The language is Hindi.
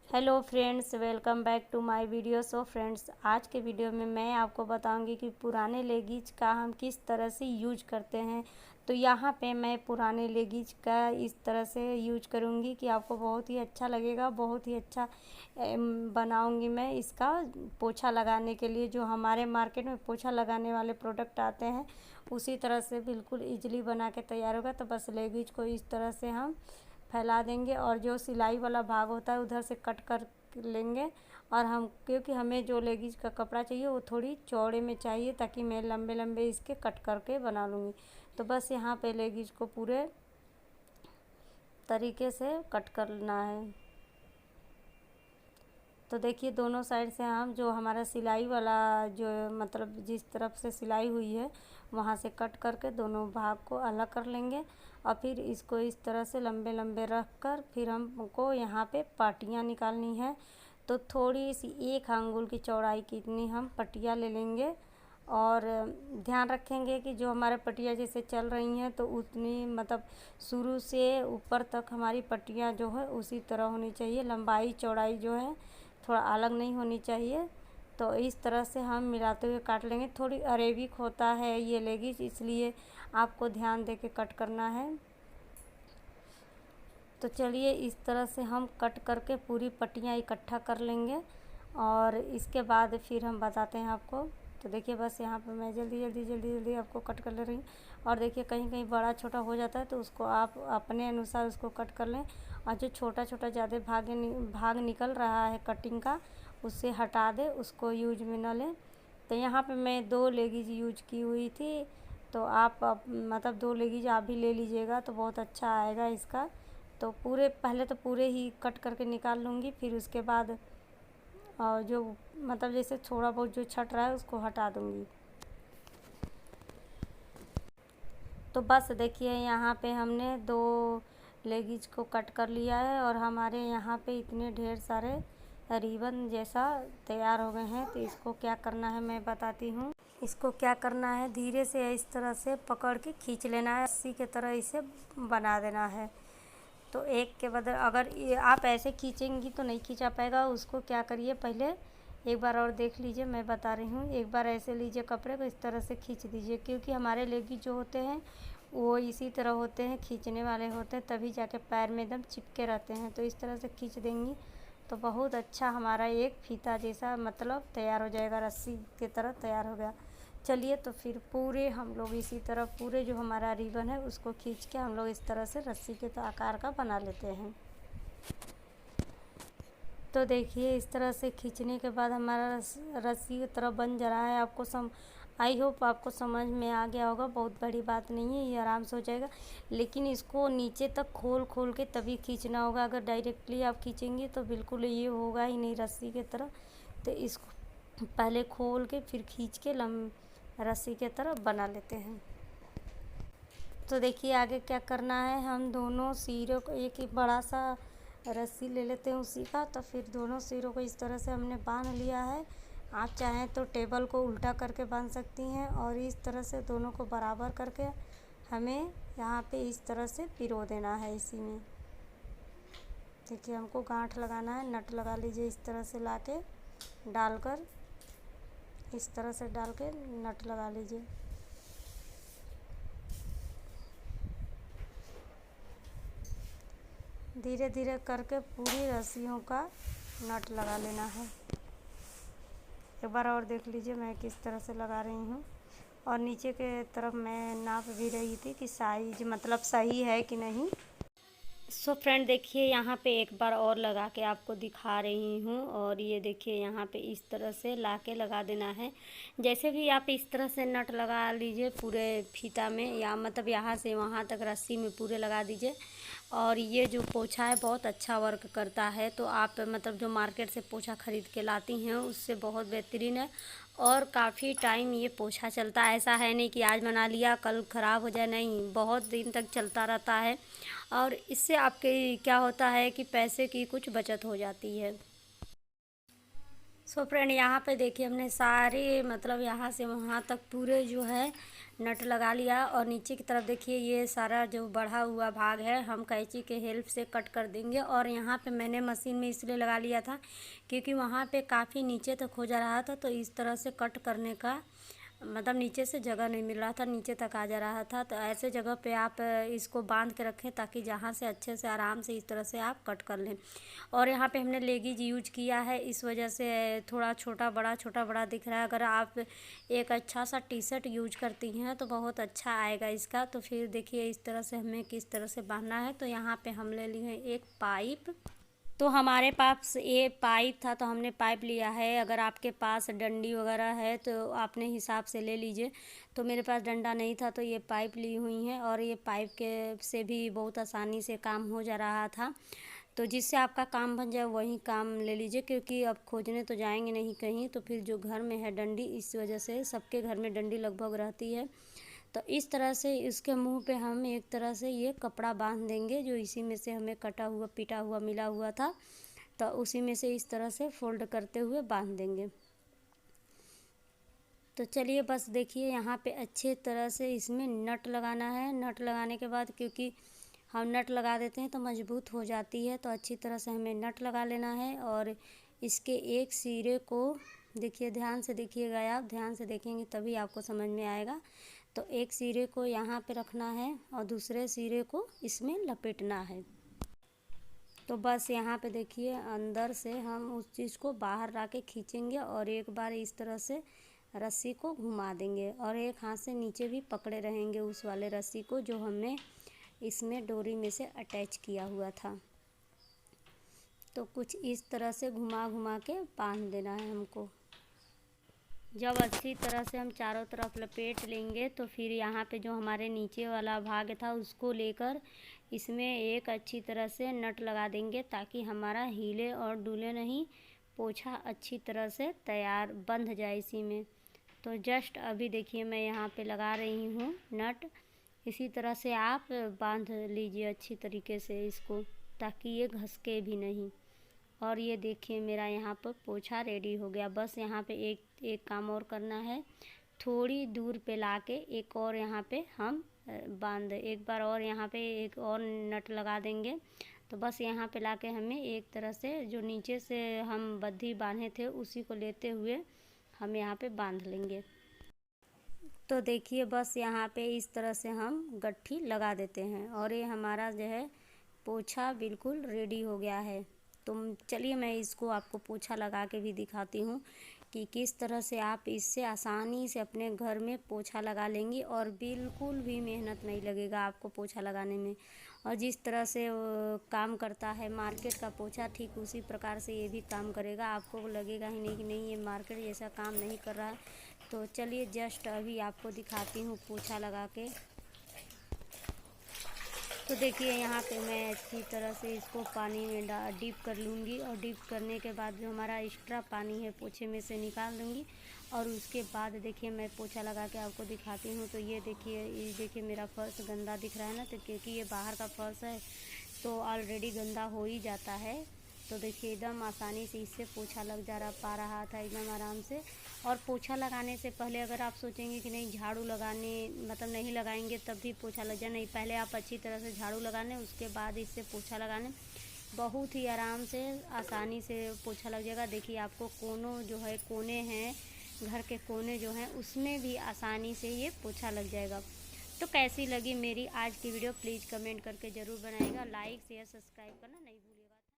Hello friends, welcome back to my video. So friends, आज के वीडियो में मैं आपको बताऊंगी कि पुराने लेगीज का हम किस तरह से यूज करते हैं। तो यहाँ पे मैं पुराने लेगीज का इस तरह से यूज करूँगी कि आपको बहुत ही अच्छा लगेगा। बहुत ही अच्छा बनाऊंगी मैं इसका पोछा लगाने के लिए। जो हमारे मार्केट में पोछा लगाने वाले प्रोडक्ट आते हैं उसी तरह से बिल्कुल ईजिली बना के तैयार होगा। तो बस लेगीज को इस तरह से हम फैला देंगे और जो सिलाई वाला भाग होता है उधर से कट कर लेंगे। और हम क्योंकि हमें जो लेगीज का कपड़ा चाहिए वो थोड़ी चौड़े में चाहिए, ताकि मैं लंबे लंबे इसके कट करके बना लूँगी। तो बस यहाँ पे लेगीज को पूरे तरीके से कट करना है। तो देखिए, दोनों साइड से हम जो हमारा सिलाई वाला जो मतलब जिस तरफ से सिलाई हुई है वहाँ से कट करके दोनों भाग को अलग कर लेंगे। और फिर इसको इस तरह से लंबे लंबे रख कर फिर हमको यहाँ पे पट्टियाँ निकालनी है। तो थोड़ी सी 1 अंगुल की चौड़ाई की इतनी हम पट्टियाँ ले लेंगे। और ध्यान रखेंगे कि जो हमारे पट्टियाँ जैसे चल रही हैं तो उतनी मतलब शुरू से ऊपर तक हमारी पट्टियाँ जो है उसी तरह होनी चाहिए। लंबाई चौड़ाई जो है थोड़ा अलग नहीं होनी चाहिए। तो इस तरह से हम मिलाते हुए काट लेंगे। थोड़ी अरेबिक होता है ये लेगीज, इसलिए आपको ध्यान दे के कट करना है। तो चलिए, इस तरह से हम कट करके पूरी पट्टियाँ इकट्ठा कर लेंगे और इसके बाद फिर हम बताते हैं आपको। तो देखिए, बस यहाँ पर मैं जल्दी आपको कट कर ले रही हूँ। और देखिए, कहीं कहीं बड़ा छोटा हो जाता है तो उसको आप अपने अनुसार उसको कट कर लें। और जो छोटा छोटा ज़्यादा भाग निकल रहा है कटिंग का, उससे हटा दें, उसको यूज में न लें। तो यहाँ पे मैं 2 लेगीज यूज की हुई थी। तो आप मतलब 2 लेगीज आप भी ले लीजिएगा तो बहुत अच्छा आएगा इसका। तो पहले तो पूरे ही कट करके निकाल लूँगी, फिर उसके बाद और जो मतलब जैसे थोड़ा बहुत जो छट रहा है उसको हटा दूँगी। तो बस देखिए, यहाँ पे हमने 2 लेगीज को कट कर लिया है और हमारे यहाँ पे इतने ढेर सारे रिबन जैसा तैयार हो गए हैं। तो इसको क्या करना है मैं बताती हूँ। इसको क्या करना है, धीरे से इस तरह से पकड़ के खींच लेना है, रस्सी की तरह इसे बना देना है। तो एक के बदले अगर ये आप ऐसे खींचेंगी तो नहीं खींचा पाएगा। उसको क्या करिए, पहले एक बार और देख लीजिए, मैं बता रही हूँ। एक बार ऐसे लीजिए कपड़े को, इस तरह से खींच दीजिए, क्योंकि हमारे लेगीज जो होते हैं वो इसी तरह होते हैं, खींचने वाले होते हैं, तभी जाके पैर में एकदम चिपके रहते हैं। तो इस तरह से खींच देंगी तो बहुत अच्छा हमारा एक फीता जैसा मतलब तैयार हो जाएगा, रस्सी की तरह तैयार हो गया। चलिए, तो फिर पूरे हम लोग इसी तरह पूरे जो हमारा रिबन है उसको खींच के हम लोग इस तरह से रस्सी के आकार का बना लेते हैं। तो देखिए, इस तरह से खींचने के बाद हमारा रस्सी की तरह बन जा रहा है। आई होप आपको समझ में आ गया होगा। बहुत बड़ी बात नहीं है, ये आराम से हो जाएगा। लेकिन इसको नीचे तक खोल खोल के तभी खींचना होगा। अगर डायरेक्टली आप खींचेंगे तो बिल्कुल ये होगा ही नहीं रस्सी की तरह। तो इसको पहले खोल के फिर खींच के रस्सी की तरह बना लेते हैं। तो देखिए, आगे क्या करना है, हम दोनों सिरों को एक बड़ा सा रस्सी ले लेते हैं उसी का। तो फिर दोनों सिरों को इस तरह से हमने बांध लिया है। आप चाहें तो टेबल को उल्टा करके बांध सकती हैं और इस तरह से दोनों को बराबर करके हमें यहाँ पे इस तरह से पिरो देना है इसी में। देखिए, हमको गांठ लगाना है, नट लगा लीजिए इस तरह से लाके डालकर, इस तरह से डाल के नट लगा लीजिए। धीरे धीरे करके पूरी रस्सियों का नट लगा लेना है। एक बार और देख लीजिए मैं किस तरह से लगा रही हूँ। और नीचे के तरफ मैं नाप भी रही थी कि साइज मतलब सही है कि नहीं। सो फ्रेंड, देखिए, यहाँ पे एक बार और लगा के आपको दिखा रही हूँ। और ये देखिए, यहाँ पे इस तरह से लाके लगा देना है। जैसे भी आप इस तरह से नट लगा लीजिए पूरे फीता में, या मतलब यहाँ से वहाँ तक रस्सी में पूरे लगा दीजिए। और ये जो पोछा है बहुत अच्छा वर्क करता है। तो आप मतलब जो मार्केट से पोछा ख़रीद के लाती हैं उससे बहुत बेहतरीन है और काफ़ी टाइम ये पोछा चलता है। ऐसा है नहीं कि आज बना लिया कल ख़राब हो जाए, नहीं, बहुत दिन तक चलता रहता है। और इससे आपके क्या होता है कि पैसे की कुछ बचत हो जाती है। सो फ्रेंड यहाँ पे देखिए हमने सारे मतलब यहाँ से वहाँ तक पूरे जो है नट लगा लिया। और नीचे की तरफ देखिए ये सारा जो बढ़ा हुआ भाग है हम कैंची के हेल्प से कट कर देंगे। और यहाँ पे मैंने मशीन में इसलिए लगा लिया था क्योंकि वहाँ पे काफ़ी नीचे तक हो जा रहा था, तो इस तरह से कट करने का मतलब नीचे से जगह नहीं मिल रहा था, नीचे तक आ जा रहा था। तो ऐसे जगह पे आप इसको बांध के रखें ताकि जहाँ से अच्छे से आराम से इस तरह से आप कट कर लें। और यहाँ पे हमने लेगीज यूज किया है, इस वजह से थोड़ा छोटा बड़ा दिख रहा है। अगर आप एक अच्छा सा टी शर्ट यूज करती हैं तो बहुत अच्छा आएगा इसका। तो फिर देखिए इस तरह से हमें किस तरह से बांधना है। तो यहाँ पे हम ले लिए हैं एक पाइप। तो हमारे पास ये पाइप था तो हमने पाइप लिया है। अगर आपके पास डंडी वगैरह है तो आपने हिसाब से ले लीजिए। तो मेरे पास डंडा नहीं था तो ये पाइप ली हुई है, और ये पाइप के से भी बहुत आसानी से काम हो जा रहा था। तो जिससे आपका काम बन जाए वही काम ले लीजिए, क्योंकि अब खोजने तो जाएंगे नहीं कहीं। तो फिर जो घर में है डंडी, इस वजह से सबके घर में डंडी लगभग रहती है। तो इस तरह से इसके मुंह पे हम एक तरह से ये कपड़ा बांध देंगे जो इसी में से हमें कटा हुआ पिटा हुआ मिला हुआ था। तो उसी में से इस तरह से फोल्ड करते हुए बांध देंगे। तो चलिए बस देखिए यहाँ पे अच्छे तरह से इसमें नट लगाना है। नट लगाने के बाद क्योंकि हम नट लगा देते हैं तो मजबूत हो जाती है, तो अच्छी तरह से हमें नट लगा लेना है। और इसके एक सिरे को देखिए, ध्यान से देखिएगा, आप ध्यान से देखेंगे तभी आपको समझ में आएगा। तो एक सिरे को यहाँ पे रखना है और दूसरे सिरे को इसमें लपेटना है। तो बस यहाँ पे देखिए अंदर से हम उस चीज़ को बाहर ला के खींचेंगे और एक बार इस तरह से रस्सी को घुमा देंगे और एक हाथ से नीचे भी पकड़े रहेंगे उस वाले रस्सी को जो हमने इसमें डोरी में से अटैच किया हुआ था। तो कुछ इस तरह से घुमा घुमा के बांध देना है हमको। जब अच्छी तरह से हम चारों तरफ लपेट लेंगे तो फिर यहाँ पे जो हमारे नीचे वाला भाग था उसको लेकर इसमें एक अच्छी तरह से नट लगा देंगे ताकि हमारा हिले और डूले नहीं, पोछा अच्छी तरह से तैयार बंध जाए इसी में। तो जस्ट अभी देखिए मैं यहाँ पे लगा रही हूँ नट। इसी तरह से आप बांध लीजिए अच्छी तरीके से इसको ताकि ये घसके भी नहीं। और ये देखिए मेरा यहाँ पर पोछा रेडी हो गया। बस यहाँ पे एक काम और करना है, थोड़ी दूर पे लाके एक और यहाँ पे हम एक बार और यहाँ पे एक और नट लगा देंगे। तो बस यहाँ पे लाके हमें एक तरह से जो नीचे से हम बद्धी बांधे थे उसी को लेते हुए हम यहाँ पे बांध लेंगे। तो देखिए बस यहाँ पे इस तरह से हम गट्ठी लगा देते हैं और ये हमारा जो है पोछा बिल्कुल रेडी हो गया है। तो चलिए मैं इसको आपको पोछा लगा के भी दिखाती हूँ कि किस तरह से आप इससे आसानी से अपने घर में पोछा लगा लेंगी और बिल्कुल भी मेहनत नहीं लगेगा आपको पोछा लगाने में। और जिस तरह से काम करता है मार्केट का पोछा, ठीक उसी प्रकार से ये भी काम करेगा। आपको लगेगा ही नहीं कि नहीं ये मार्केट जैसा काम नहीं कर रहा है। तो चलिए जस्ट अभी आपको दिखाती हूँ पोछा लगा के। तो देखिए यहाँ पे मैं अच्छी तरह से इसको पानी में डीप कर लूँगी और डीप करने के बाद जो हमारा एक्स्ट्रा पानी है पोछे में से निकाल दूँगी। और उसके बाद देखिए मैं पोछा लगा के आपको दिखाती हूँ। तो ये देखिए मेरा फर्श गंदा दिख रहा है ना, तो क्योंकि ये बाहर का फर्श है तो ऑलरेडी गंदा हो ही जाता है। तो देखिए एकदम आसानी से इससे पोछा लग पा रहा था एकदम आराम से। और पोछा लगाने से पहले अगर आप सोचेंगे कि नहीं झाड़ू लगाने मतलब नहीं लगाएंगे तब भी पोछा लग जाए, नहीं, पहले आप अच्छी तरह से झाड़ू लगाने उसके बाद इससे पोछा लगाने, बहुत ही आराम से आसानी से पोछा लग जाएगा। देखिए आपको कोने हैं घर के कोने जो हैं उसमें भी आसानी से ये पोछा लग जाएगा। तो कैसी लगी मेरी आज की वीडियो प्लीज़ कमेंट करके ज़रूर बनाइएगा। लाइक शेयर सब्सक्राइब करना नहीं